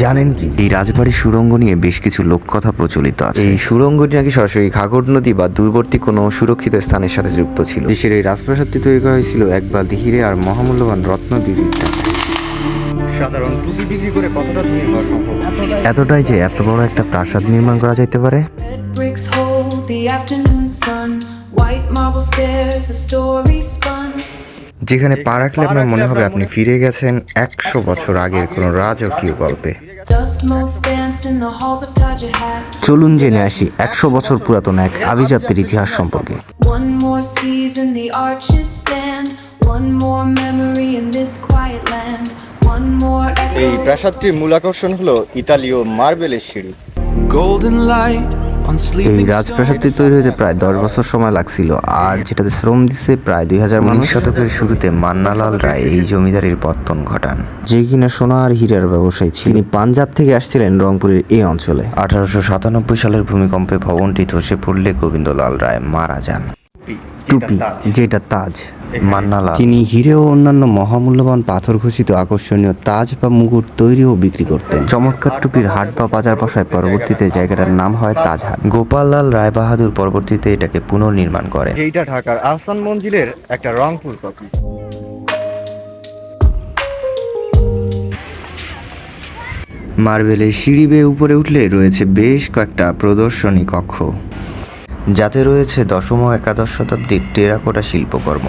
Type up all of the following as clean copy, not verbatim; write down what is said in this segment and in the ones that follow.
জানেন কি, এই রাজবাড়ির সুড়ঙ্গ নিয়ে বেশ কিছু লোককথা প্রচলিত আছে। এই সুড়ঙ্গটি নাকি সরাসরি ঘাঘর নদী বা দূরবর্তী কোনো সুরক্ষিত স্থানের সাথে যুক্ত ছিল। দেশের এই রাজপ্রাসাদটি তৈরি করা হয়েছিল এক বালতি হিরে আর মহামূল্যবান রত্ন বিক্রির টাকায়। সাধারণ টুপি বিক্রি করে কতটা ধনী হওয়া সম্ভব? এতটাই যে এত বড় একটা প্রাসাদ নির্মাণ করা যাইতে পারে। Red bricks hold the afternoon sun. White marble stairs, a story spun. যেখানে পা রাখলে আপনার মনে হবে আপনি ফিরে গেছেন 100 বছর আগের কোনো রাজকীয় গল্পে। Dust motes dance in the halls of Tajahat. চলুন জেনে আসি 100 বছর পুরাতন এক আভিজাত্যের ইতিহাস সম্পর্কে। One more season the arches stand. One more memory in this quiet land. One more এই echo. প্রাসাদটির মূল আকর্ষণ হলো ইতালীয় মার্বেলের সিঁড়ি। Golden light on এই sleeping রাজপ্রাসাদটি তৈরি হতে প্রায় 10 বছর সময় লাগছিল, আর যেটাতে শ্রম দিচ্ছে প্রায় 2000 মানুষ। 19 শতকের শুরুতে মান্নালাল রায় এই জমিদারির পত্তন ঘটান, যে কিনা সোনা আর হীরার ব্যবসায়ী ছিল। তিনি পাঞ্জাব থেকে আসছিলেন রংপুরের এই অঞ্চলে। 1897 সালের ভূমিকম্পে ভবনটি ধসে পড়লে গোবিন্দলাল রায় মারা যান। টুপি, যেটা তাজ, মান্নালাল তিনি হিরে ও অন্যান্য মহামূল্যবান পাথর খচিত আকর্ষণীয় তাজ বা মুকুট তৈরি ও বিক্রি করতেন। চমৎকার টুপির হাট বা বাজার বসায় পরবর্তীতে জায়গাটার নাম হয় তাজহাট। গোপাললাল রায় বাহাদুর পরবর্তীতে এটাকে পুনর্নির্মাণ করেন। যেইটা ঢাকার আহসান মঞ্জিলের একটা রংপুর কপি। মার্বেলের সিঁড়ি বেয়ে উপরে উঠলে রয়েছে বেশ কয়েকটা প্রদর্শনী কক্ষ, যাতে রয়েছে দশম ও একাদশ শতাব্দীর টেরাকোটা শিল্পকর্ম।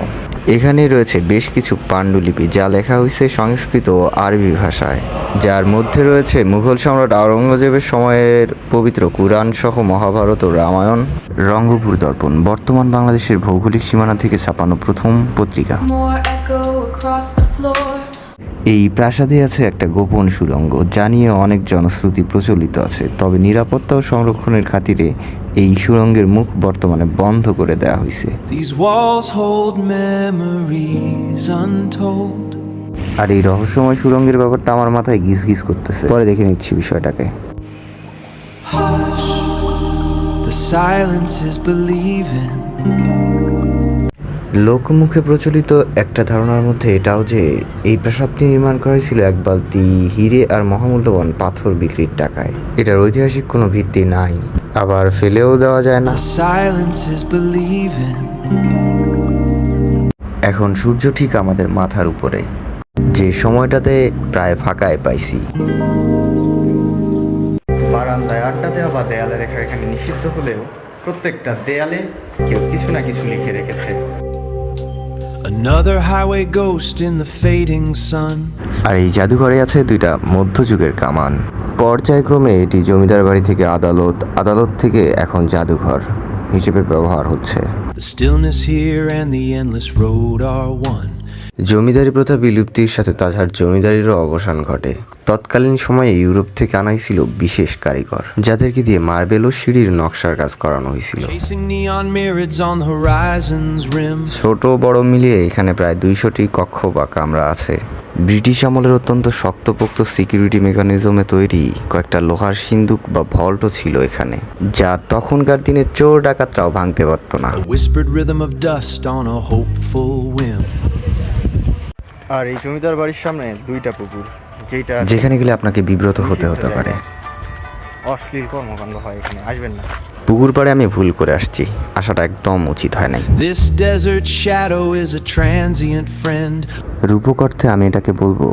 এখানে রয়েছে বেশ কিছু পাণ্ডুলিপি যা লেখা হয়েছে সংস্কৃত ও আরবি ভাষায়, যার মধ্যে রয়েছে মুঘল সম্রাট আওরঙ্গজেবের সময়ের পবিত্র কুরআন সহ মহাভারত ও রামায়ণ। রঙ্গপুর দর্পণ বর্তমান বাংলাদেশের ভৌগোলিক সীমানা থেকে ছাপানো প্রথম পত্রিকা। More echo across the floor. এই প্রাসাদে আছে একটা গোপন সুড়ঙ্গ, যা নিয়ে অনেক জনশ্রুতি প্রচলিত আছে, তবে নিরাপত্তা ও সংরক্ষণের খাতিরে এই সুড়ঙ্গের মুখ বর্তমানে বন্ধ করে দেওয়া হয়েছে। These walls hold memories untold. আর এই রহস্যময় সুড়ঙ্গের ব্যাপারটা আমার মাথায় গিজ গিজ করতেছে, পরে দেখে নিচ্ছি বিষয়টাকে। Hush, the silence is believing. লোকমুখে প্রচলিত একটা ধারণার মধ্যে এটাও যে এই প্রাসাদটি নির্মাণ করা হয়েছিল এক বালতি হিরে আর মহামূল্যবান পাথর বিক্রির টাকায়। এটার ঐতিহাসিক কোনো ভিত্তি নাই, আবার ফেলেও দেওয়া যায় না। The silence is believing. এখন সূর্য ঠিক আমাদের মাথার উপরে, যে সময়টাতে প্রায় ফাঁকায় পাইছি। বারান্দায় আড্ডা দেওয়া বা দেয়ালে রেখা এখানে নিষিদ্ধ হলেও প্রত্যেকটা দেয়ালে কেউ কিছু না কিছু লিখে রেখেছে। Another highway ghost in the fading sun. আর এই জাদুঘরে আছে দুইটা মধ্যযুগের কামান। পর্যায়ক্রমে এটি জমিদার বাড়ি থেকে আদালত, আদালত থেকে এখন জাদুঘর হিসেবে ব্যবহার হচ্ছে। The stillness here and the endless road are one. জমিদারি প্রথা বিলুপ্তির সাথে তাজহাট জমিদারিরও অবসান ঘটে। তৎকালীন সময়ে ইউরোপ থেকে আনাই ছিল বিশেষ কারিগর, যাদেরকে দিয়ে মার্বেল ও সিঁড়ির নকশার কাজ করানো হয়েছিল। Chasing neon myriads on the horizon's rim. ছোট বড় মিলিয়ে এখানে প্রায় 200টি কক্ষ বা কামরা আছে। ব্রিটিশ আমলের অত্যন্ত শক্তপোক্ত সিকিউরিটি মেকানিজমে তৈরি কয়েকটা লোহার সিন্দুক বা ভল্টও ছিল এখানে, যা তখনকার দিনে চোর ডাকাতরাও ভাঙতে পারত না। A whispered rhythm of dust on a hopeful whim. আর এই জমিদার বাড়ির সামনে দুইটা পুকুর, যেটা যেখানে গেলে আপনাকে বিব্রত হতে পারে। অশ্লীল কর্মকাণ্ড হয় এখানে, আসবেন না। পুকুর পাড়ে আমি ভুল করে আসছি, আসাটা একদম উচিত হয় নাই। This desert shadow is a transient friend. রূপক অর্থে আমি এটাকে বলবো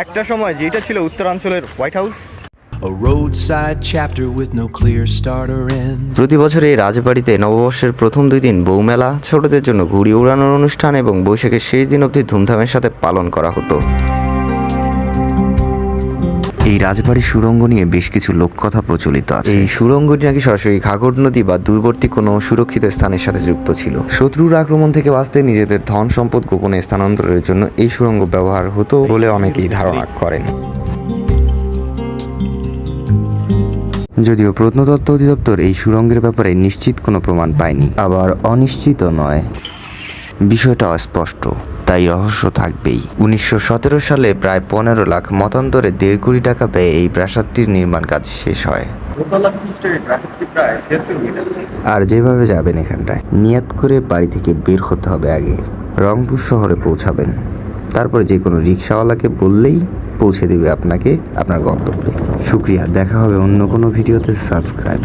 একটা সময় যেটা ছিল উত্তরাঞ্চলের white house, A roadside chapter with no clear start or end. প্রতি বছর এই রাজবাড়িতে নববর্ষের প্রথম 2 দিন বউমেলা, ছোটদের জন্য ঘুড়ি উড়ানোর অনুষ্ঠান এবং বৈশাখের শেষ দিন অবধি ধুমধামের সাথে পালন করা হতো। এই রাজবাড়ির সুড়ঙ্গ নিয়ে বেশ কিছু লোককথা প্রচলিত আছে। এই সুড়ঙ্গটি নাকি সরাসরি ঘাঘর নদী বা দূরবর্তী কোনো সুরক্ষিত স্থানের সাথে যুক্ত ছিল। শত্রুর আক্রমণ থেকে বাঁচতে নিজেদের ধন সম্পদ গোপনে স্থানান্তরের জন্য এই সুড়ঙ্গ ব্যবহার হতো বলে অনেকেই ধারণা করেন। যদিও প্রত্নতত্ত্ব অধিদপ্তর এই সুড়ঙ্গের ব্যাপারে নিশ্চিত কোনো প্রমাণ পায়নি, আবার অনিশ্চিত নয়। বিষয়টা অস্পষ্ট, তাই রহস্য থাকবেই। 1917 সালে প্রায় 15 লাখ মতান্তরে 1.5 কোটি টাকা ব্যয়ে এই প্রাসাদটির নির্মাণ কাজ শেষ হয়। আর যেভাবে যাবেন এখানটায় নিয়াত করে বাড়ি থেকে বের হতে হবে আগে। রংপুর শহরে পৌঁছাবেন, তারপরে যে কোনো রিক্সাওয়ালাকে বললেই পৌঁছে দেবে আপনাকে আপনার গন্তব্যে। শুক্রিয়া, দেখা হবে অন্য কোনো ভিডিওতে। সাবস্ক্রাইব।